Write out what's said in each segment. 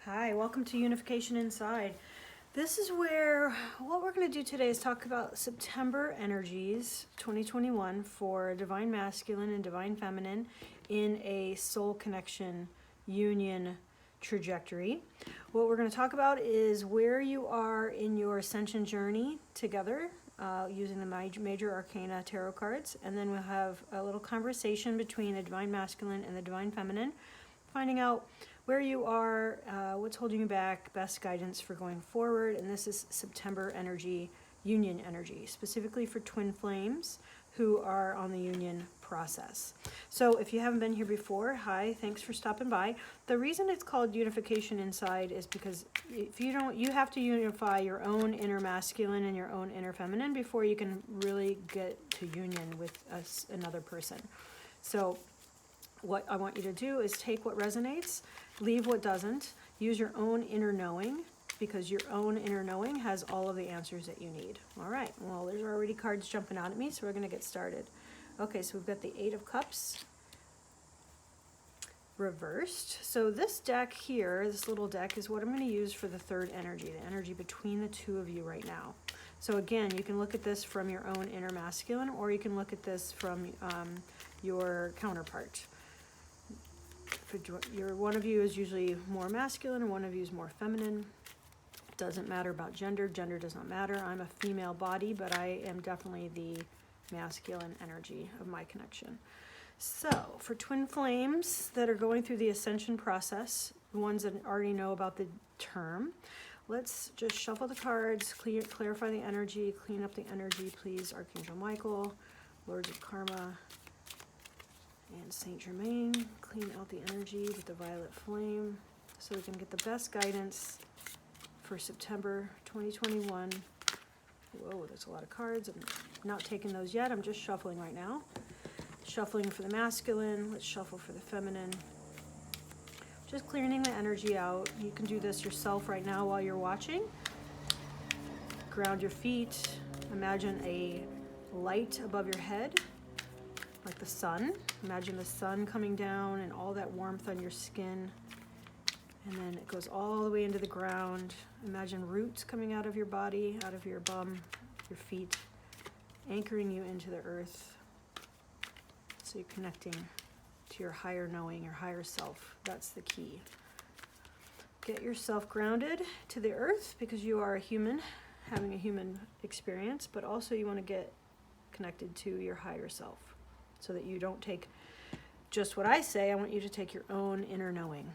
Hi, welcome to Unification Inside. This is where what we're going to do today is talk about September energies 2021 for Divine Masculine and Divine Feminine in a soul connection union trajectory. What we're going to talk about is where you are in your ascension journey together using the major arcana tarot cards, and then we'll have a little conversation between the Divine Masculine and the Divine Feminine, finding out where you are, what's holding you back, best guidance for going forward. And this is September energy, union energy, specifically for twin flames who are on the union process. So if you haven't been here before, hi, thanks for stopping by. The reason it's called Unification Inside is because if you don't, you have to unify your own inner masculine and your own inner feminine before you can really get to union with another person. So what I want you to do is take what resonates, leave what doesn't, use your own inner knowing, because your own inner knowing has all of the answers that you need. All right, well, there's already cards jumping out at me, so we're going to get started. Okay, so we've got the Eight of Cups reversed. So this deck here, this little deck, is what I'm going to use for the third energy, the energy between the two of you right now. So again, you can look at this from your own inner masculine, or you can look at this from your counterpart. One of you is usually more masculine and one of you is more feminine. It doesn't matter about gender. Gender does not matter. I'm a female body, but I am definitely the masculine energy of my connection. So for twin flames that are going through the ascension process, the ones that already know about the term, let's just shuffle the cards, clarify the energy, clean up the energy, please. Archangel Michael, Lords of Karma, and Saint Germain, clean out the energy with the violet flame so we can get the best guidance for September 2021. Whoa, there's a lot of cards. I'm not taking those yet. I'm just shuffling right now. Shuffling for the masculine. Let's shuffle for the feminine. Just clearing the energy out. You can do this yourself right now while you're watching. Ground your feet. Imagine a light above your head, like the sun. Imagine the sun coming down and all that warmth on your skin. And then it goes all the way into the ground. Imagine roots coming out of your body, out of your bum, your feet, anchoring you into the earth. So you're connecting to your higher knowing, your higher self. That's the key. Get yourself grounded to the earth because you are a human, having a human experience, but also you want to get connected to your higher self, so that you don't take just what I say. I want you to take your own inner knowing.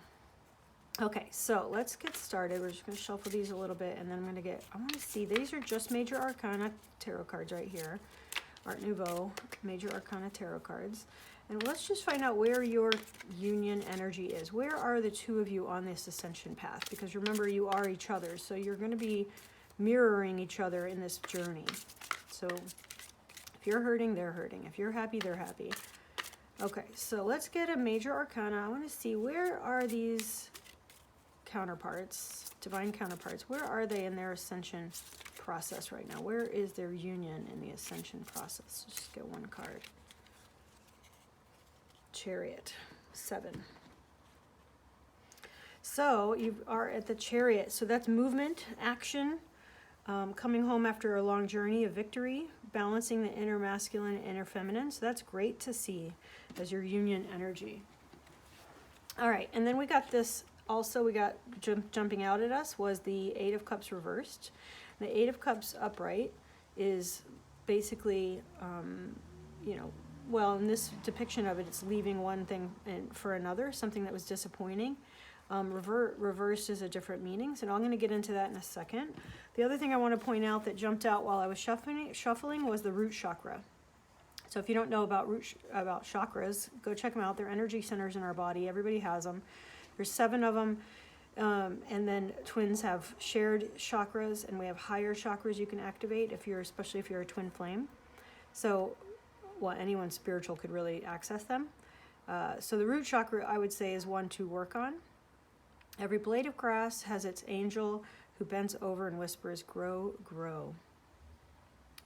Okay, so let's get started. We're just going to shuffle these a little bit, and then I want to see, these are just Major Arcana Tarot cards right here. Art Nouveau, Major Arcana Tarot cards. And let's just find out where your union energy is. Where are the two of you on this ascension path? Because remember, you are each other, so you're going to be mirroring each other in this journey. So if you're hurting, they're hurting. If you're happy, they're happy. Okay, so let's get a Major Arcana. I want to see, where are these counterparts, divine counterparts? Where are they in their ascension process right now? Where is their union in the ascension process? Let's just get one card. Chariot, 7. So you are at the Chariot. So that's movement, action, coming home after a long journey of victory, balancing the inner masculine and inner feminine. So that's great to see as your union energy. All right, and then we got this also, we got jumping out at us was the Eight of Cups reversed. The Eight of Cups upright is basically, well, in this depiction of it, it's leaving one thing for another, something that was disappointing. Reversed is a different meaning, so I'm going to get into that in a second. The other thing I want to point out that jumped out while I was shuffling was the Root Chakra. So if you don't know about chakras, go check them out. They're energy centers in our body. Everybody has them. There's 7 of them, and then twins have shared chakras, and we have higher chakras you can activate especially if you're a twin flame. So, well, anyone spiritual could really access them. So the root chakra, I would say, is one to work on. Every blade of grass has its angel who bends over and whispers, "Grow, grow."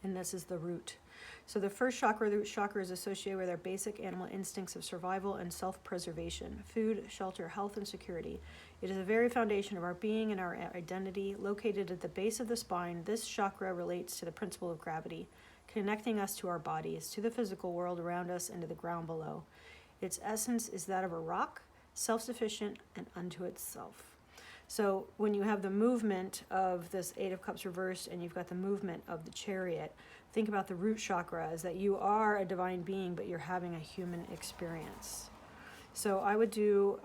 and this is the root. So the first chakra, the root chakra, is associated with our basic animal instincts of survival and self-preservation, food, shelter, health, and security. It is the very foundation of our being and our identity. Located at the base of the spine, this chakra relates to the principle of gravity, connecting us to our bodies, to the physical world around us, and to the ground below. Its essence is that of a rock, self-sufficient and unto itself. So when you have the movement of this Eight of Cups reversed and you've got the movement of the Chariot, think about the root chakra as that you are a divine being, but you're having a human experience. So I would do,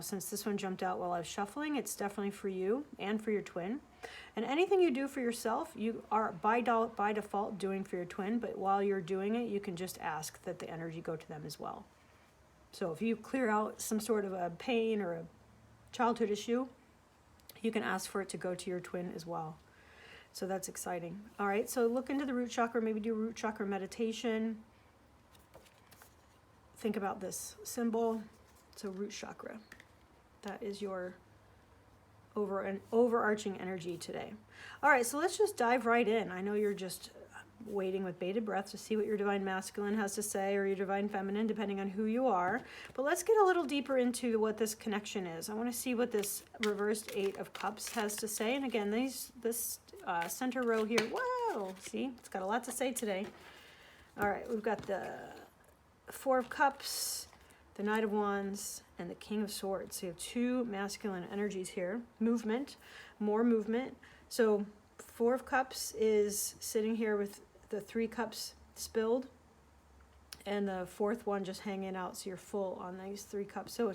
since this one jumped out while I was shuffling, it's definitely for you and for your twin. And anything you do for yourself, you are by default doing for your twin, but while you're doing it, you can just ask that the energy go to them as well. So if you clear out some sort of a pain or a childhood issue, you can ask for it to go to your twin as well. So that's exciting. All right, so look into the root chakra, maybe do root chakra meditation. Think about this symbol. So root chakra, that is your overarching energy today. All right, so let's just dive right in. I know you're just waiting with bated breath to see what your divine masculine has to say, or your divine feminine, depending on who you are. But let's get a little deeper into what this connection is. I want to see what this reversed Eight of Cups has to say. And again, this center row here, whoa, see, it's got a lot to say today. All right, we've got the Four of Cups, the Knight of Wands, and the King of Swords. So you have two masculine energies here. Movement, more movement. So Four of Cups is sitting here with the Three Cups spilled, and the fourth one just hanging out, so you're full on these Three Cups. So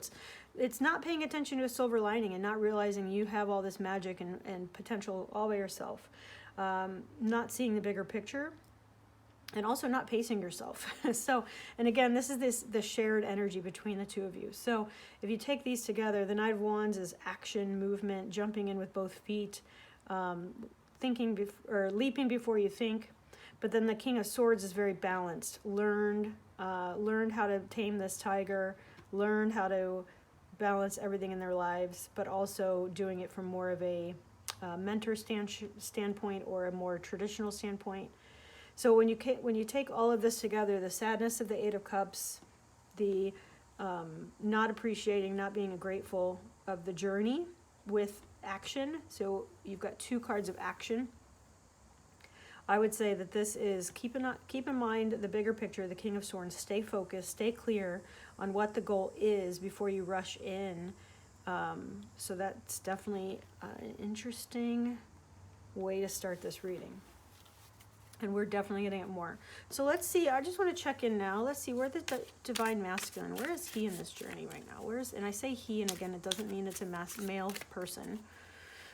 it's not paying attention to a silver lining and not realizing you have all this magic and potential all by yourself. Not seeing the bigger picture, and also not pacing yourself. So, and again, this is the shared energy between the two of you. So if you take these together, the Knight of Wands is action, movement, jumping in with both feet, thinking or leaping before you think. But then the King of Swords is very balanced. Learned how to tame this tiger, learned how to balance everything in their lives, but also doing it from more of a mentor standpoint or a more traditional standpoint. So when you take all of this together, the sadness of the Eight of Cups, the not appreciating, not being grateful of the journey with action. So you've got two cards of action. I would say that this is keep in mind the bigger picture, the King of Swords. Stay focused, stay clear on what the goal is before you rush in. So that's definitely an interesting way to start this reading. And we're definitely getting it more. So let's see, I just want to check in now. Let's see, where the divine masculine, where is he in this journey right now? And I say he, and again, it doesn't mean it's a male person.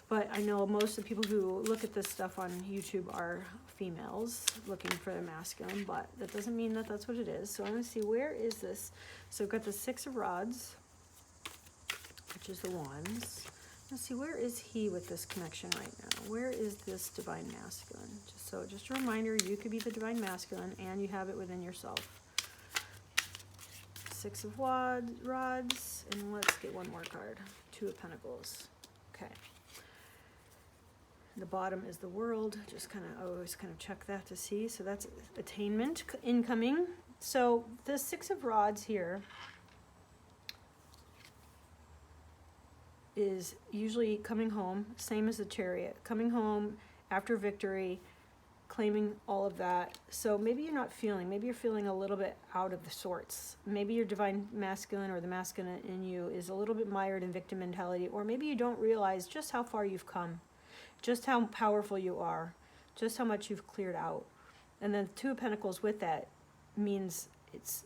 But I know most of the people who look at this stuff on YouTube are females looking for the masculine, but that doesn't mean that that's what it is. So I'm going to see, where is this? So we've got the Six of Rods, which is the Wands. Let's see, where is he with this connection right now? Where is this divine masculine? Just a reminder, you could be the divine masculine and you have it within yourself. Six of Rods, and let's get one more card. Two of Pentacles. Okay. The bottom is the World. Just always check that to see. So that's attainment incoming. So the Six of Rods here is usually coming home, same as the Chariot, coming home after victory, claiming all of that. So maybe you're not feeling, maybe you're feeling a little bit out of the sorts. Maybe your divine masculine or the masculine in you is a little bit mired in victim mentality, or maybe you don't realize just how far you've come, just how powerful you are, just how much you've cleared out. And then Two of Pentacles with that means it's,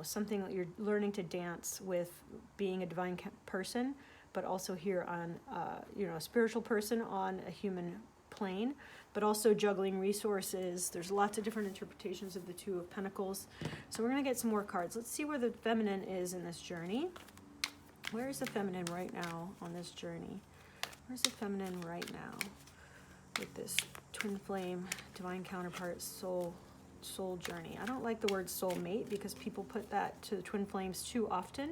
something that you're learning to dance with being a divine person, but also here on, a spiritual person on a human plane, but also juggling resources. There's lots of different interpretations of the Two of Pentacles. So we're going to get some more cards. Let's see where the feminine is in this journey. Where is the feminine right now on this journey? Where's the feminine right now with this twin flame, divine counterpart, soul journey? I don't like the word soulmate because people put that to the twin flames too often.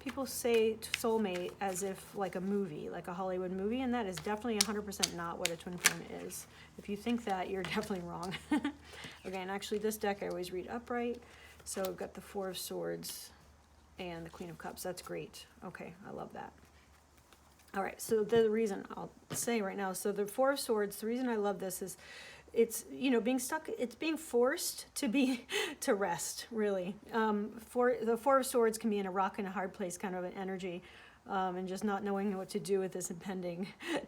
people say soulmate as if like a movie, like a Hollywood movie, and that is definitely 100% not what a twin flame is. If you think that, you're definitely wrong. Okay, and actually this deck I always read upright. So we've got the Four of Swords and the Queen of Cups. That's great. Okay, I love that. All right, so the reason I'll say right now, so the Four of Swords, the reason I love this is it's, you know, being stuck, it's being forced to rest, really. The Four of Swords can be in a rock and a hard place kind of an energy, and just not knowing what to do with this impending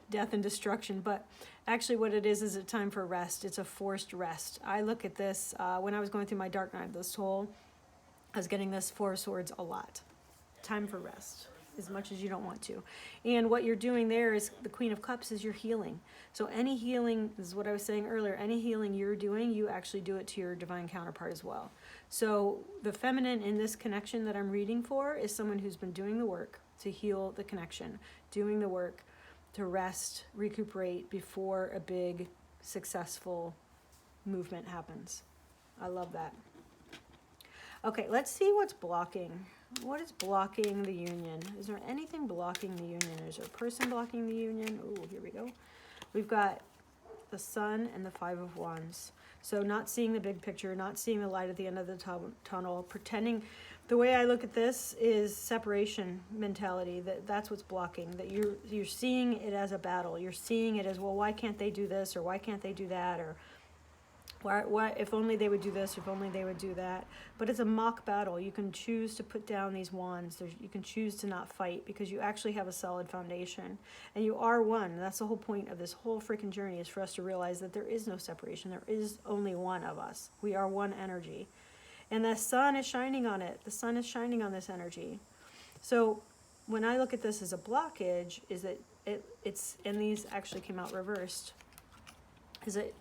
death and destruction. But actually what it is a time for rest. It's a forced rest. I look at this, when I was going through my dark night of the soul, I was getting this Four of Swords a lot. Time for rest, as much as you don't want to. And what you're doing there is the Queen of Cups is your healing. So any healing, this is what I was saying earlier, any healing you're doing, you actually do it to your divine counterpart as well. So the feminine in this connection that I'm reading for is someone who's been doing the work to heal the connection, doing the work to rest, recuperate before a big, successful movement happens. I love that. Okay, let's see what's blocking. What is blocking the union? Is there anything blocking the union? Is there a person blocking the union? Oh, here we go. We've got the Sun and the Five of Wands. So not seeing the big picture, not seeing the light at the end of the tunnel, pretending. The way I look at this is separation mentality. That's what's blocking. That you're seeing it as a battle. You're seeing it as, well, why can't they do this, or why can't they do that, or why, if only they would do this, if only they would do that. But it's a mock battle. You can choose to put down these wands. You can choose to not fight because you actually have a solid foundation. And you are one. That's the whole point of this whole freaking journey, is for us to realize that there is no separation. There is only one of us. We are one energy. And the sun is shining on it. The sun is shining on this energy. So when I look at this as a blockage, is that it's, and these actually came out reversed, is that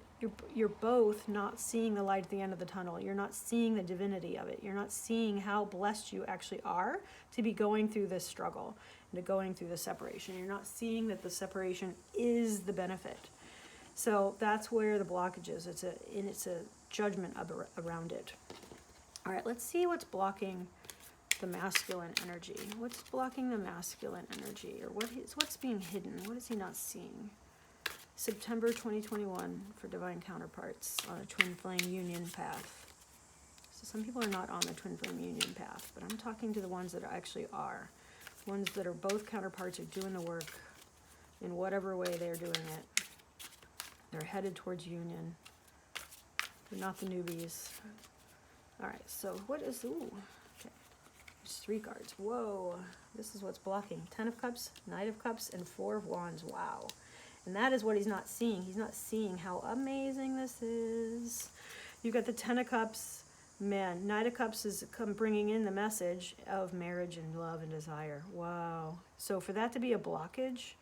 you're both not seeing the light at the end of the tunnel. You're not seeing the divinity of it. You're not seeing how blessed you actually are to be going through this struggle and to going through the separation. You're not seeing that the separation is the benefit. So that's where the blockage is. It's a judgment around it. All right, let's see what's blocking the masculine energy. What's blocking the masculine energy, or what's being hidden? What is he not seeing? September 2021 for divine counterparts on a twin flame union path. So some people are not on the twin flame union path, but I'm talking to the ones that actually are. Ones that are both counterparts, are doing the work in whatever way they're doing it. They're headed towards union. They're not the newbies. All right, so what is, ooh, okay. There's 3 cards. Whoa, this is what's blocking. 10 of Cups, Knight of Cups, and 4 of Wands. Wow. And that is what he's not seeing. He's not seeing how amazing this is. You've got the 10 of Cups. Man, Knight of Cups is bringing in the message of marriage and love and desire. Wow. So for that to be a blockage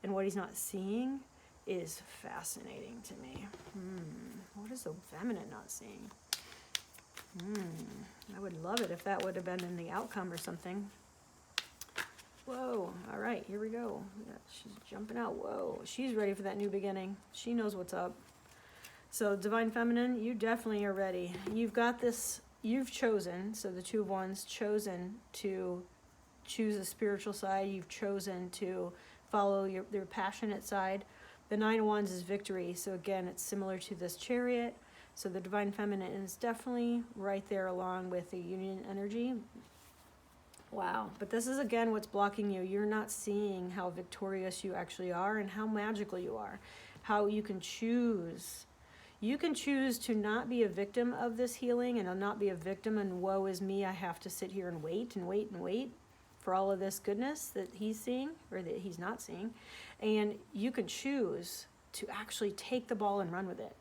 and what he's not seeing is fascinating to me. What is the feminine not seeing? I would love it if that would have been in the outcome or something. Whoa, all right, here we go. Yeah, she's jumping out. Whoa, she's ready for that new beginning. She knows what's up. So divine feminine, you definitely are ready. You've got this, you've chosen, so the 2 of Wands, chosen to choose a spiritual side. You've chosen to follow your passionate side. The 9 of Wands is victory. So again, it's similar to this Chariot. So the divine feminine is definitely right there along with the union energy. Wow. But this is, again, what's blocking you. You're not seeing how victorious you actually are and how magical you are. How you can choose. You can choose to not be a victim of this healing and not be a victim and woe is me, I have to sit here and wait and wait and wait for all of this goodness that he's seeing or that he's not seeing. And you can choose to actually take the ball and run with it.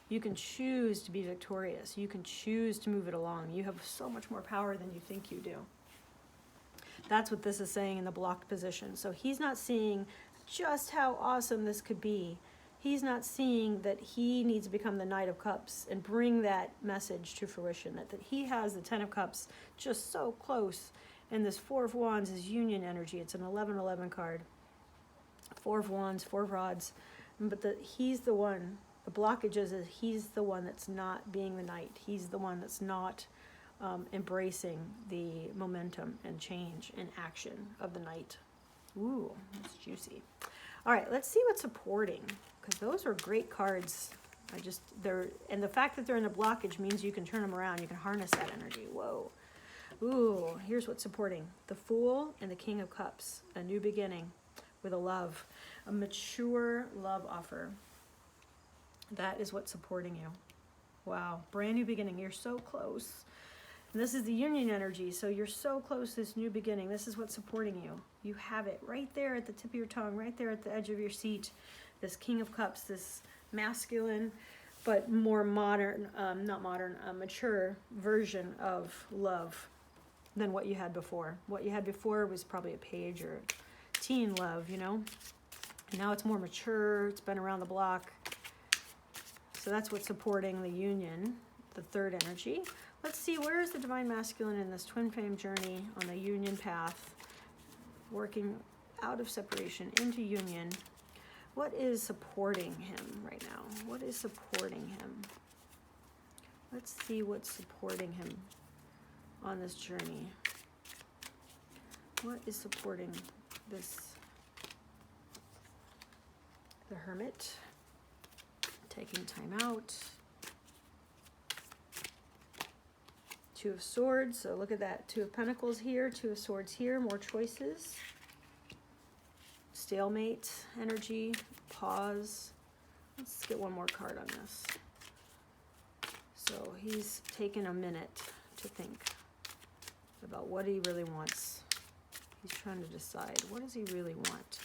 You can choose to be victorious. You can choose to move it along. You have so much more power than you think you do. That's what this is saying in the blocked position. So he's not seeing just how awesome this could be. He's not seeing that he needs to become the Knight of Cups and bring that message to fruition, that he has the 10 of Cups just so close. And this 4 of Wands is union energy. It's an 11-11 card. 4 of Wands, 4 of Rods. But he's the one. The blockage is he's the one that's not being the knight. He's the one that's not embracing the momentum and change and action of the night. Ooh, that's juicy. All right, let's see what's supporting, because those are great cards. And the fact that they're in a blockage means you can turn them around. You can harness that energy. Whoa. Ooh, here's what's supporting. The Fool and the King of Cups. A new beginning with a love. A mature love offer. That is what's supporting you. Wow. Brand new beginning. You're so close. And this is the union energy. So you're so close to this new beginning. This is what's supporting you. You have it right there at the tip of your tongue, right there at the edge of your seat. This King of Cups, this masculine, but more modern, mature version of love than what you had before. What you had before was probably a page or teen love, you know? And now it's more mature, it's been around the block. So that's what's supporting the union, the third energy. Let's see, where is the Divine Masculine in this twin flame journey on the union path, working out of separation into union? What is supporting him right now? What is supporting him? Let's see what's supporting him on this journey. What is supporting this? The Hermit, taking time out. Two of Swords, so look at that. Two of Pentacles here, Two of Swords here, more choices. Stalemate energy, pause. Let's get one more card on this. So he's taken a minute to think about what he really wants. He's trying to decide, what does he really want?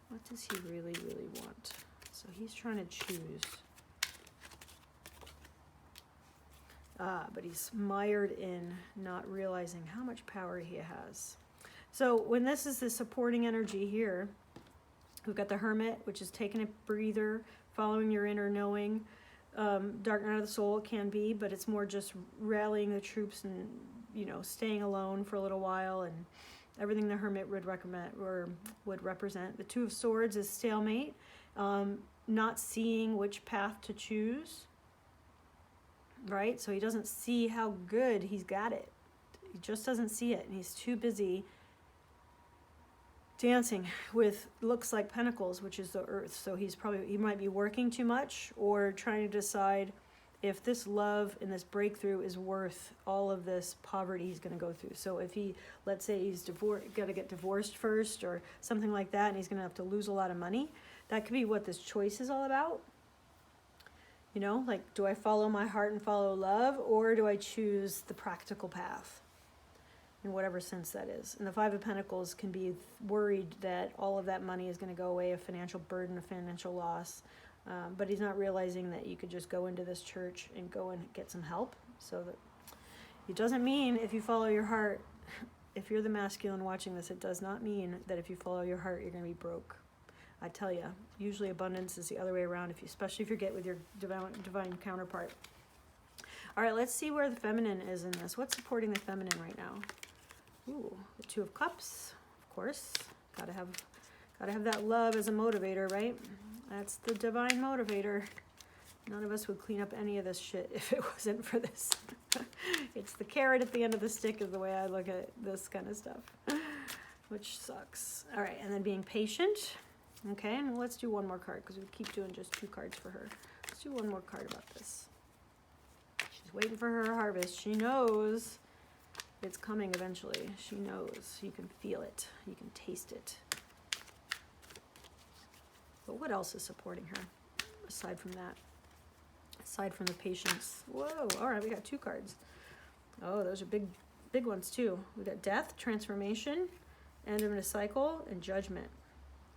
What does he really, really want? So he's trying to choose. But he's mired in not realizing how much power he has. So when this is the supporting energy here, we've got the Hermit, which is taking a breather, following your inner knowing. Dark night of the soul can be, but it's more just rallying the troops and, you know, staying alone for a little while, and everything the Hermit would recommend or would represent. The Two of Swords is stalemate, not seeing which path to choose, right? So he doesn't see how good he's got it. He just doesn't see it, and he's too busy dancing with looks like Pentacles, which is the Earth. So he might be working too much or trying to decide if this love and this breakthrough is worth all of this poverty he's going to go through. So if he, let's say he's got to get divorced first or something like that, and he's going to have to lose a lot of money, that could be what this choice is all about. You know, like, do I follow my heart and follow love, or do I choose the practical path? In whatever sense that is. And the Five of Pentacles can be worried that all of that money is going to go away, a financial burden, a financial loss. But he's not realizing that you could just go into this church and go and get some help. So that it doesn't mean if you follow your heart, if you're the masculine watching this, it does not mean that if you follow your heart, you're going to be broke. I tell you, usually abundance is the other way around, especially if you get with your divine counterpart. All right, let's see where the feminine is in this. What's supporting the feminine right now? Ooh, the Two of Cups, of course. Gotta have that love as a motivator, right? That's the divine motivator. None of us would clean up any of this shit if it wasn't for this. It's the carrot at the end of the stick is the way I look at this kind of stuff, which sucks. All right, and then being patient. Okay, and let's do one more card because we keep doing just two cards for her. Let's do one more card about this. She's waiting for her harvest. She knows it's coming eventually. She knows. You can feel it. You can taste it. But what else is supporting her aside from that? Aside from the patience. Whoa, all right, we got two cards. Oh, those are big ones too. We got death, transformation, end of a cycle, and judgment,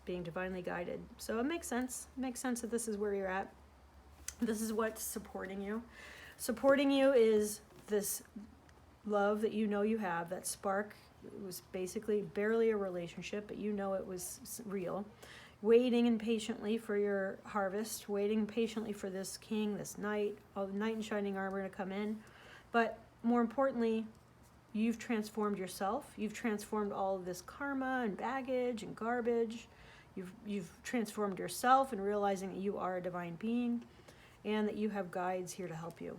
being divinely guided. So it makes sense. It makes sense that this is where you're at. This is what's supporting you. Supporting you is this love that you know you have, that spark. It was basically barely a relationship, but you know it was real. Waiting impatiently for your harvest, waiting patiently for this king, this knight, all the knight in shining armor to come in. But more importantly, you've transformed yourself. You've transformed all of this karma and baggage and garbage. You've transformed yourself in realizing that you are a divine being and that you have guides here to help you.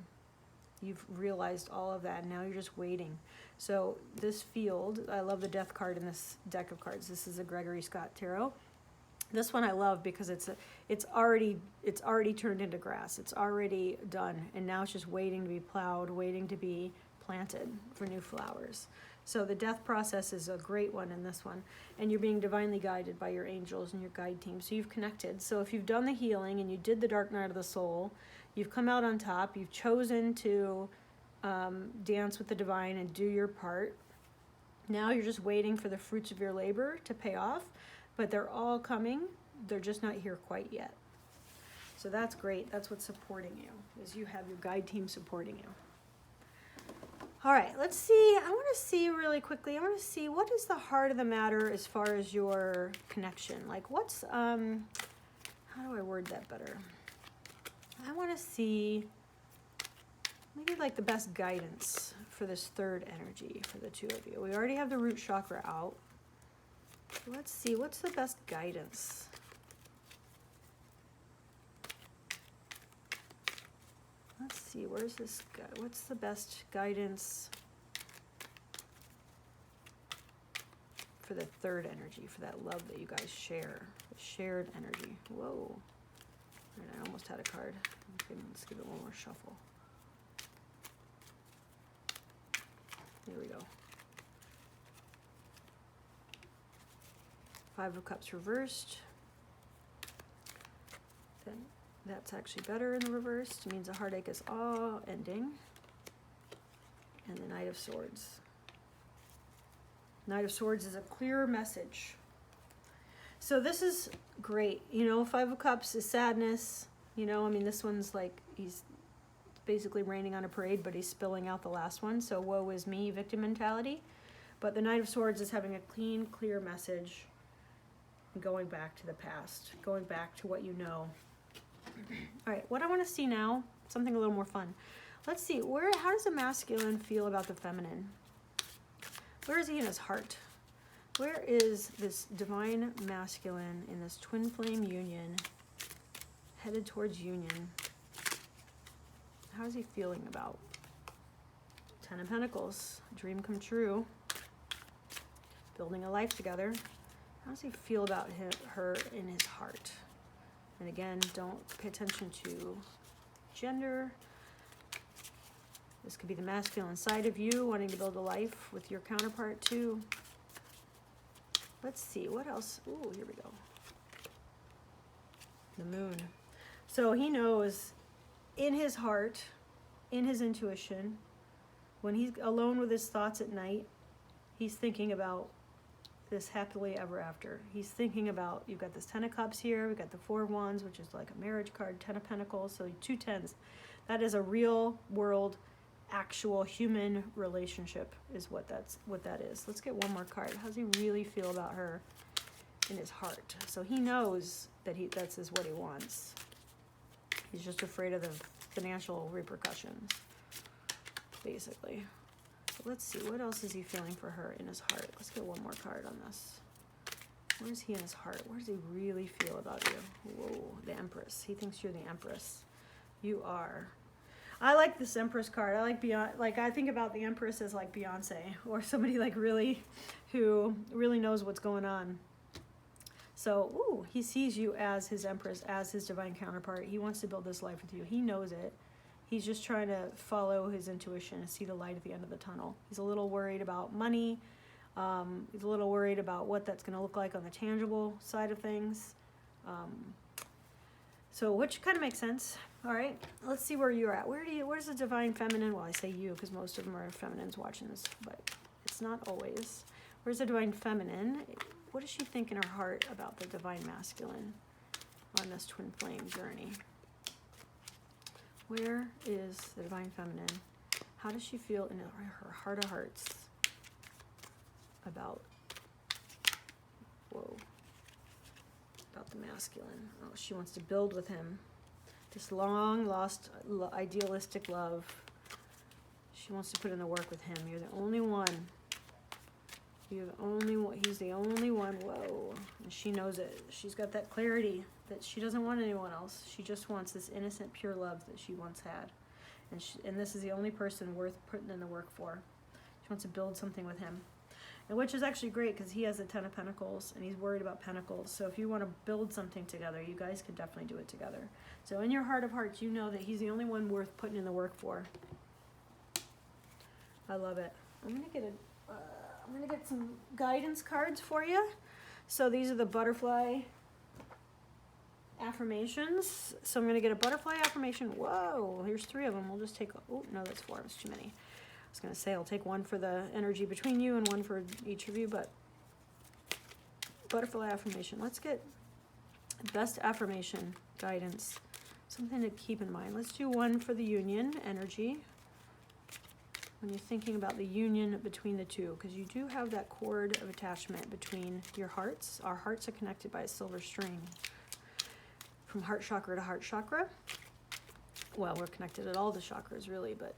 You've realized all of that, and now you're just waiting. So this field, I love the death card in this deck of cards. This is a Gregory Scott Tarot. This one I love because it's already turned into grass. It's already done, and now it's just waiting to be plowed, waiting to be planted for new flowers. So the death process is a great one in this one, and you're being divinely guided by your angels and your guide team. So you've connected. So if you've done the healing and you did the dark night of the soul, you've come out on top. You've chosen to dance with the divine and do your part. Now you're just waiting for the fruits of your labor to pay off. But they're all coming. They're just not here quite yet. So that's great. That's what's supporting you, is you have your guide team supporting you. All right, let's see. I want to see really quickly. I want to see what is the heart of the matter as far as your connection. Like what's, how do I word that better? I want to see maybe like the best guidance for this third energy for the two of you. We already have the root chakra out. Let's see, what's the best guidance? Let's see, where's this guy? What's the best guidance for the third energy, for that love that you guys share, the shared energy? Whoa. All right, I almost had a card. Okay, let's give it one more shuffle. There we go. Five of Cups reversed. Then that's actually better in the reversed. It means the heartache is all ending. And the Knight of Swords. Knight of Swords is a clear message. So this is great. You know, Five of Cups is sadness. You know, I mean, this one's like, he's basically raining on a parade, but he's spilling out the last one. So woe is me, victim mentality. But the Knight of Swords is having a clean, clear message. Going back to the past, going back to what you know. All right, what I want to see now, something a little more fun. Let's see, how does a masculine feel about the feminine? Where is he in his heart? Where is this divine masculine in this twin flame union, headed towards union? How is he feeling about? Ten of Pentacles, dream come true, building a life together. How does he feel about her in his heart? And again, don't pay attention to gender. This could be the masculine side of you wanting to build a life with your counterpart too. Let's see, what else? Ooh, here we go. The Moon. So he knows in his heart, in his intuition, when he's alone with his thoughts at night, he's thinking about this happily ever after. He's thinking about, you've got this Ten of Cups here, we've got the Four of Wands, which is like a marriage card, Ten of Pentacles, so 2 tens. That is a real world, actual human relationship is what that is. Let's get one more card. How does he really feel about her in his heart? So he knows that that's what he wants. He's just afraid of the financial repercussions, basically. Let's see, what else is he feeling for her in his heart? Let's get one more card on this. Where is he in his heart? Where does he really feel about you? Whoa, the Empress. He thinks you're the Empress. You are. I like this Empress card. I like I think about the Empress as like Beyonce, or somebody like who really knows what's going on. So, ooh, he sees you as his Empress, as his divine counterpart. He wants to build this life with you. He knows it. He's just trying to follow his intuition and see the light at the end of the tunnel. He's a little worried about money. He's a little worried about what that's going to look like on the tangible side of things. So which kind of makes sense. All right, let's see where you're at. Where's the divine feminine? Well, I say you because most of them are feminines watching this, but it's not always. Where's the divine feminine? What does she think in her heart about the divine masculine on this twin flame journey? Where is the divine feminine? How does she feel in her heart of hearts about, about the masculine? Oh, she wants to build with him. This long lost idealistic love. She wants to put in the work with him. You're the only one. You're the only one. He's the only one. Whoa. And she knows it. She's got that clarity that she doesn't want anyone else. She just wants this innocent, pure love that she once had. And this is the only person worth putting in the work for. She wants to build something with him. And which is actually great because he has the 10 of Pentacles and he's worried about Pentacles. So if you want to build something together, you guys could definitely do it together. So in your heart of hearts, you know that he's the only one worth putting in the work for. I love it. I'm gonna get some guidance cards for you. So these are the butterfly affirmations. So I'm gonna get a butterfly affirmation. Whoa, here's 3 of them. We'll just take, oh no, that's 4, it's too many. I was gonna say I'll take one for the energy between you and one for each of you, but butterfly affirmation. Let's get best affirmation guidance. Something to keep in mind. Let's do one for the union energy. When you're thinking about the union between the two, because you do have that cord of attachment between your hearts. Our hearts are connected by a silver string from heart chakra to heart chakra. Well, we're connected at all the chakras really, but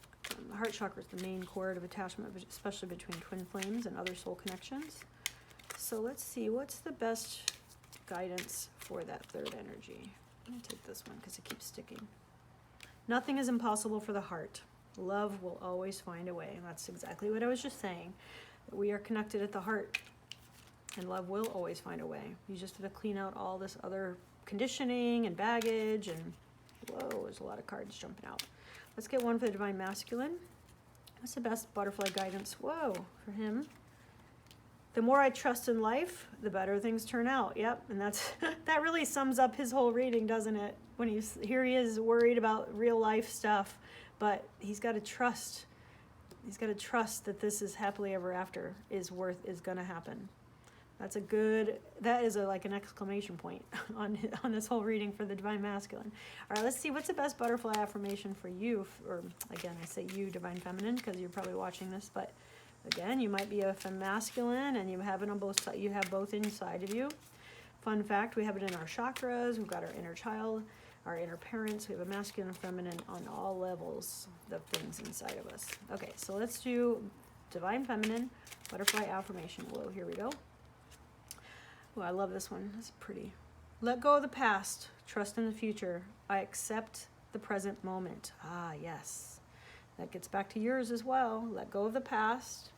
the heart chakra is the main cord of attachment, especially between twin flames and other soul connections. So let's see, what's the best guidance for that third energy? I'm going to take this one because it keeps sticking. Nothing is impossible for the heart. Love will always find a way. And that's exactly what I was just saying. We are connected at the heart, and love will always find a way. You just have to clean out all this other conditioning and baggage. And whoa, there's a lot of cards jumping out. Let's get one for the Divine Masculine. What's the best butterfly guidance? Whoa, for him. The more I trust in life, the better things turn out. Yep, and that's that really sums up his whole reading, doesn't it? When here he is worried about real life stuff, but he's got to trust. He's got to trust that this is happily ever after is going to happen. That's a good. That is like an exclamation point on this whole reading for the Divine Masculine. All right, let's see what's the best butterfly affirmation for you. Or again, I say you, Divine Feminine, because you're probably watching this, but. Again, you might be a masculine and you have it on both sides. You have both inside of you. Fun fact, we have it in our chakras. We've got our inner child, our inner parents. We have a masculine and feminine on all levels of things inside of us. Okay, so let's do Divine Feminine Butterfly Affirmation. Whoa, here we go. Oh, I love this one. It's pretty. Let go of the past. Trust in the future. I accept the present moment. Ah, yes. That gets back to yours as well. Let go of the past.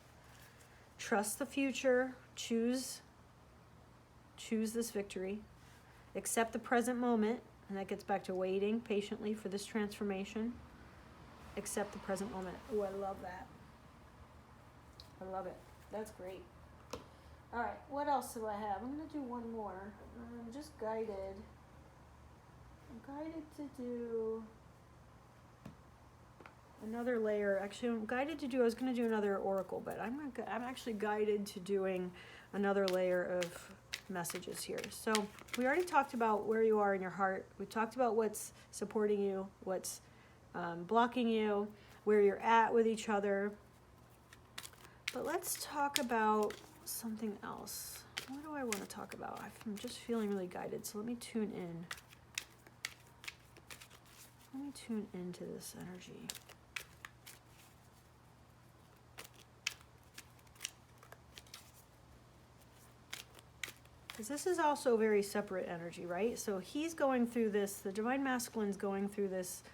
Trust the future. Choose this victory. Accept the present moment. And that gets back to waiting patiently for this transformation. Accept the present moment. Oh, I love that. I love it. That's great. All right, what else do I have? I'm going to do one more. I'm just guided. I'm guided to do another layer. Actually, I'm guided to do, I was going to do another oracle, but I'm actually guided to doing another layer of messages here. So we already talked about where you are in your heart. We talked about what's supporting you, what's blocking you, where you're at with each other. But let's talk about something else. What do I want to talk about? I'm just feeling really guided, so let me tune in. Let me tune into this energy. Because this is also very separate energy, right? So he's going through this, the Divine Masculine's going through this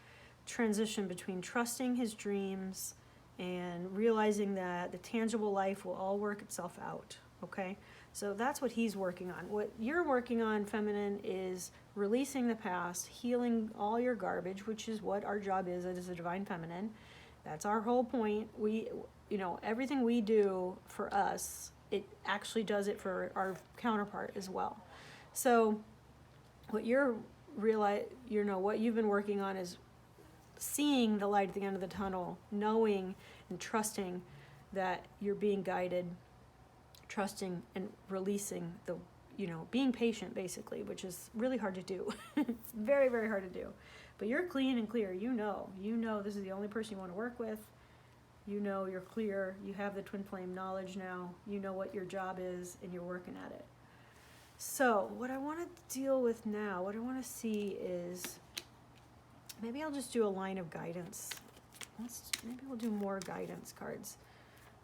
transition between trusting his dreams and realizing that the tangible life will all work itself out, okay? So that's what he's working on. What you're working on, Feminine, is releasing the past, healing all your garbage, which is what our job is as a Divine Feminine. That's our whole point. Everything we do for us, it actually does it for our counterpart as well. So what what you've been working on is seeing the light at the end of the tunnel, knowing and trusting that you're being guided, trusting and releasing being patient basically, which is really hard to do. It's very, very hard to do. But you're clean and clear. You know this is the only person you want to work with. You're clear, you have the twin flame knowledge now, you know what your job is, and you're working at it. So what I want to deal with now, what I want to see is, maybe I'll just do a line of guidance. Maybe we'll do more guidance cards.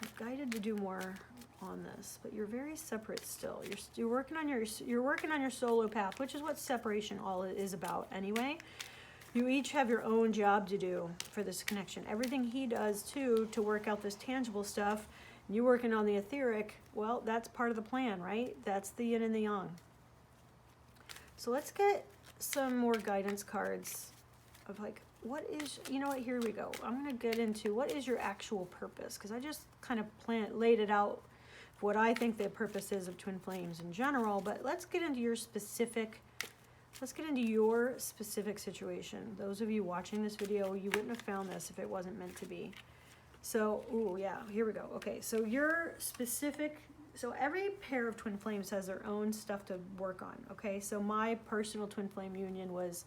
I'm guided to do more on this, but you're very separate still. You're working on your solo path, which is what separation all is about anyway. You each have your own job to do for this connection. Everything he does too to work out this tangible stuff, and you're working on the etheric, well, that's part of the plan, right? That's the yin and the yang. So let's get some more guidance cards of like, what is, you know what, here we go. I'm going to get into what is your actual purpose, because I just kind of laid it out for what I think the purpose is of twin flames in general, but let's get into your specific, situation. Those of you watching this video, you wouldn't have found this if it wasn't meant to be. So, ooh, yeah, here we go. Okay, so your specific, so every pair of twin flames has their own stuff to work on, okay? So my personal twin flame union was,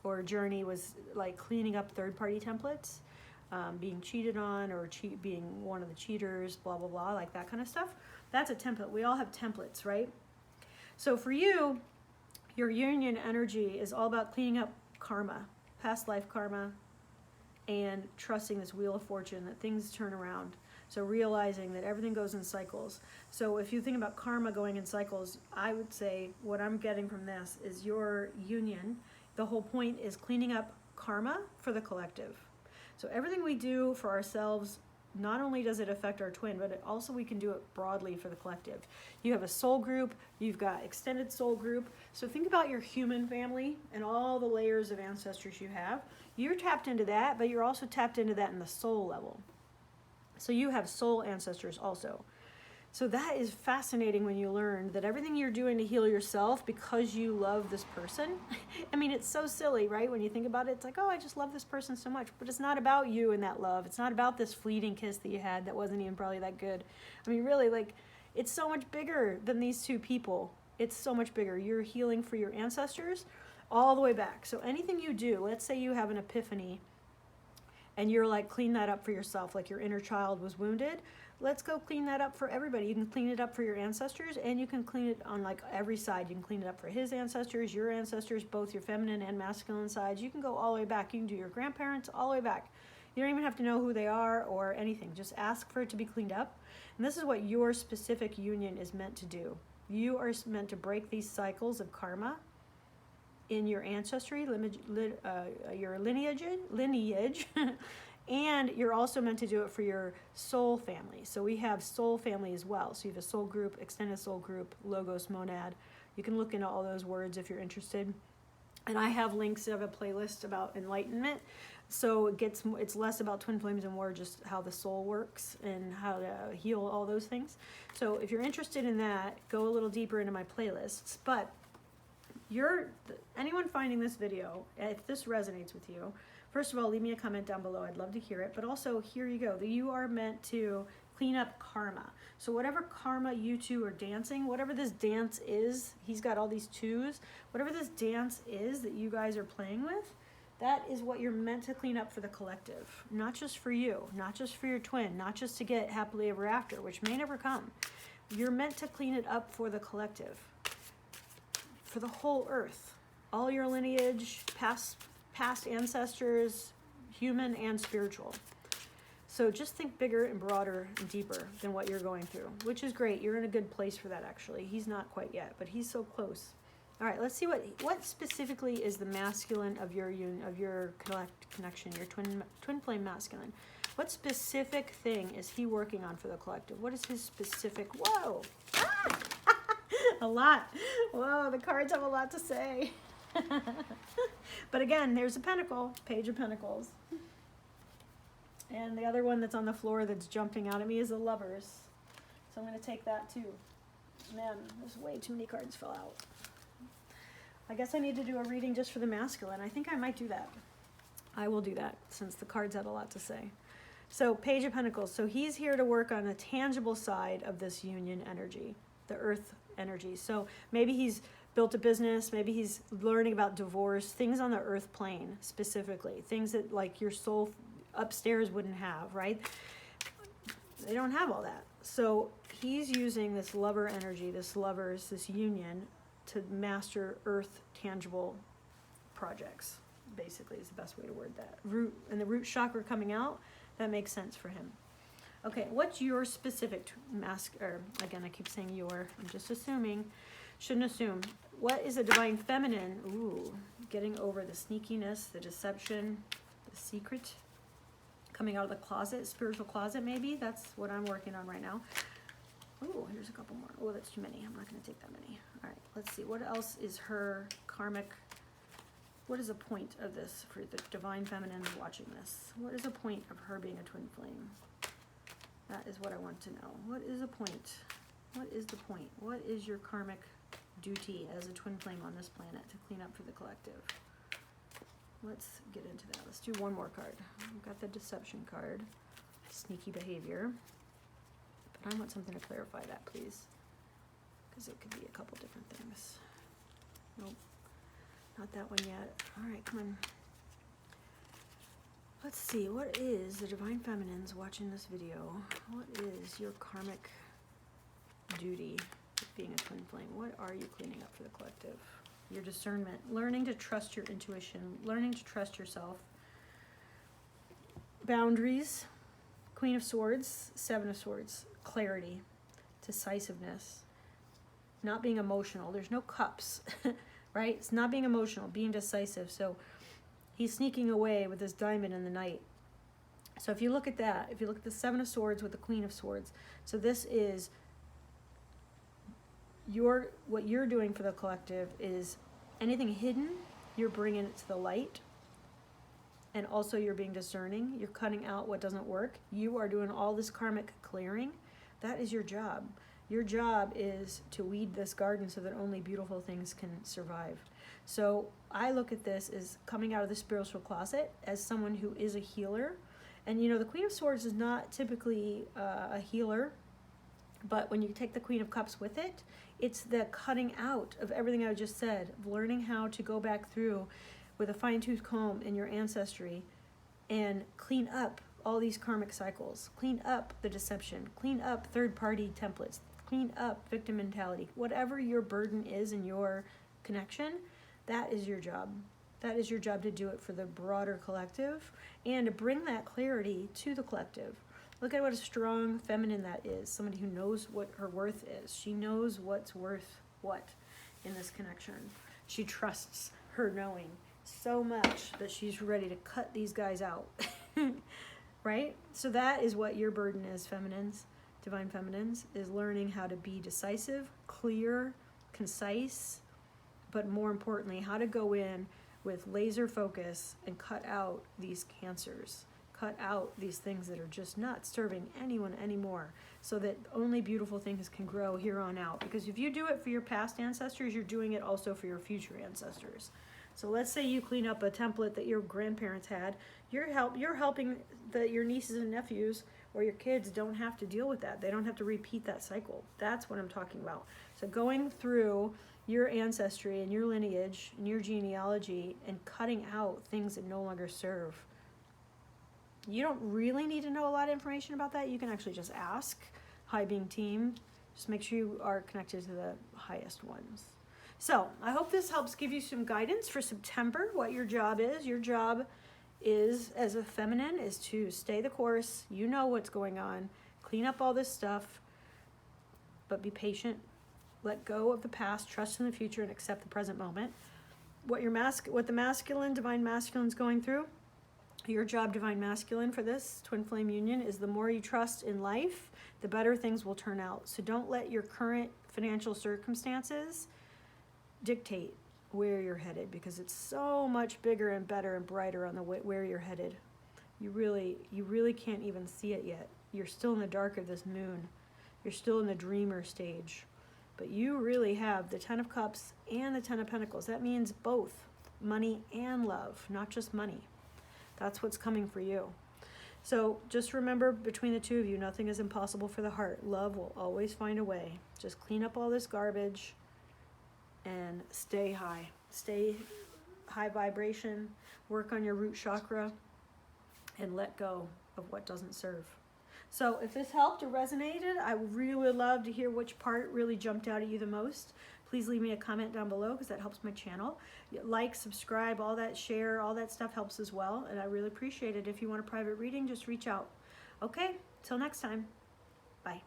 or journey was like cleaning up third-party templates, being cheated on or being one of the cheaters, blah, blah, blah, like that kind of stuff. That's a template. We all have templates, right? So for you, your union energy is all about cleaning up karma, past life karma, and trusting this wheel of fortune that things turn around. So realizing that everything goes in cycles. So if you think about karma going in cycles, I would say what I'm getting from this is your union. The whole point is cleaning up karma for the collective. So everything we do for ourselves, not only does it affect our twin, but also we can do it broadly for the collective. You have a soul group, you've got extended soul group. So think about your human family and all the layers of ancestors you have. You're tapped into that, but you're also tapped into that in the soul level. So you have soul ancestors also. So that is fascinating when you learn that everything you're doing to heal yourself because you love this person. I mean, it's so silly, right? When you think about it, it's like, oh, I just love this person so much. But it's not about you and that love. It's not about this fleeting kiss that you had that wasn't even probably that good. I mean, really, like, it's so much bigger than these two people. It's so much bigger. You're healing for your ancestors all the way back. So anything you do, let's say you have an epiphany and you're like, clean that up for yourself, like your inner child was wounded. Let's go clean that up for everybody. You can clean it up for your ancestors, and you can clean it on like every side. You can clean it up for his ancestors, your ancestors, both your feminine and masculine sides. You can go all the way back. You can do your grandparents all the way back. You don't even have to know who they are or anything. Just ask for it to be cleaned up. And this is what your specific union is meant to do. You are meant to break these cycles of karma in your ancestry, your lineage, and you're also meant to do it for your soul family. So we have soul family as well. So you have a soul group, extended soul group, logos, monad. You can look into all those words if you're interested. And I have links of a playlist about enlightenment. So it's less about twin flames and more just how the soul works and how to heal all those things. So if you're interested in that, go a little deeper into my playlists. But anyone finding this video, if this resonates with you, first of all, leave me a comment down below. I'd love to hear it. But also, here you go. You are meant to clean up karma. So whatever karma you two are dancing, whatever this dance is, he's got all these twos, whatever this dance is that you guys are playing with, that is what you're meant to clean up for the collective. Not just for you, not just for your twin, not just to get happily ever after, which may never come. You're meant to clean it up for the collective, for the whole earth. All your lineage, past ancestors, human and spiritual. So just think bigger and broader and deeper than what you're going through, which is great. You're in a good place for that, actually. He's not quite yet, but he's so close. All right, let's see what specifically is the masculine of your connection, your twin flame masculine. What specific thing is he working on for the collective? What is his specific? Whoa, a lot. Whoa, the cards have a lot to say. But again, there's a pentacle, page of pentacles. And the other one that's on the floor that's jumping out at me is the lovers. So I'm going to take that too. Man, there's way too many cards fell out. I guess I need to do a reading just for the masculine. I think I might do that. I will do that since the cards had a lot to say. So page of pentacles. So he's here to work on the tangible side of this union energy, the earth energy. So maybe he's built a business, maybe he's learning about divorce, things on the earth plane specifically, things that like your soul upstairs wouldn't have, right? They don't have all that. So he's using this lover energy, this union to master earth tangible projects, basically is the best way to word that. The root chakra coming out, that makes sense for him. Okay, what's your specific again, I keep saying your, I'm just assuming. Shouldn't assume. What is a divine feminine? Ooh, getting over the sneakiness, the deception, the secret. Coming out of the closet, spiritual closet maybe. That's what I'm working on right now. Oh, here's a couple more. Oh, that's too many. I'm not going to take that many. All right, let's see. What else is her karmic? What is the point of this for the divine feminine watching this? What is the point of her being a twin flame? That is what I want to know. What is the point? What is the point? What is your karmic duty as a twin flame on this planet to clean up for the collective? Let's get into that. Let's do one more card. We've got the deception card. Sneaky behavior. But I want something to clarify that, please. Because it could be a couple different things. Nope. Not that one yet. All right, come on. Let's see. What is the divine feminines watching this video? What is your karmic duty with being a twin flame? What are you cleaning up for the collective? Your discernment, learning to trust your intuition, learning to trust yourself. Boundaries, Queen of Swords, Seven of Swords, clarity, decisiveness, not being emotional. There's no cups, right? It's not being emotional, being decisive. So he's sneaking away with this diamond in the night. So if you look at that, if you look at the Seven of Swords with the Queen of Swords, so this is what you're doing for the collective is anything hidden, you're bringing it to the light. And also you're being discerning. You're cutting out what doesn't work. You are doing all this karmic clearing. That is your job. Your job is to weed this garden so that only beautiful things can survive. So I look at this as coming out of the spiritual closet as someone who is a healer. And you know, the Queen of Swords is not typically a healer. But when you take the Queen of Cups with it, it's the cutting out of everything I just said, of learning how to go back through with a fine-tooth comb in your ancestry and clean up all these karmic cycles, clean up the deception, clean up third-party templates, clean up victim mentality. Whatever your burden is in your connection, that is your job. That is your job to do it for the broader collective and to bring that clarity to the collective. Look at what a strong feminine that is. Somebody who knows what her worth is. She knows what's worth what in this connection. She trusts her knowing so much that she's ready to cut these guys out. Right? So that is what your burden is, feminines, divine feminines, is learning how to be decisive, clear, concise, but more importantly, how to go in with laser focus and cut out these cancers. Cut out these things that are just not serving anyone anymore so that only beautiful things can grow here on out. Because if you do it for your past ancestors, you're doing it also for your future ancestors. So let's say you clean up a template that your grandparents had. You're helping your nieces and nephews or your kids don't have to deal with that. They don't have to repeat that cycle. That's what I'm talking about. So going through your ancestry and your lineage and your genealogy and cutting out things that no longer serve. You don't really need to know a lot of information about that. You can actually just ask. High being team. Just make sure you are connected to the highest ones. So I hope this helps give you some guidance for September, what your job is. Your job is, as a feminine, is to stay the course. You know what's going on. Clean up all this stuff. But be patient. Let go of the past. Trust in the future and accept the present moment. What the masculine, divine masculine is going through. Your job, divine masculine, for this twin flame union is the more you trust in life, the better things will turn out. So don't let your current financial circumstances dictate where you're headed, because it's so much bigger and better and brighter on the way where you're headed. You really can't even see it yet. You're still in the dark of this moon. You're still in the dreamer stage. But you really have the 10 of Cups and the 10 of Pentacles. That means both money and love, not just money. That's what's coming for you. So just remember, between the two of you, nothing is impossible for the heart. Love will always find a way. Just clean up all this garbage and stay high. Stay high vibration. Work on your root chakra and let go of what doesn't serve. So if this helped or resonated, I really would love to hear which part really jumped out at you the most. Please leave me a comment down below because that helps my channel. Like, subscribe, all that, share, all that stuff helps as well. And I really appreciate it. If you want a private reading, just reach out. Okay, till next time. Bye.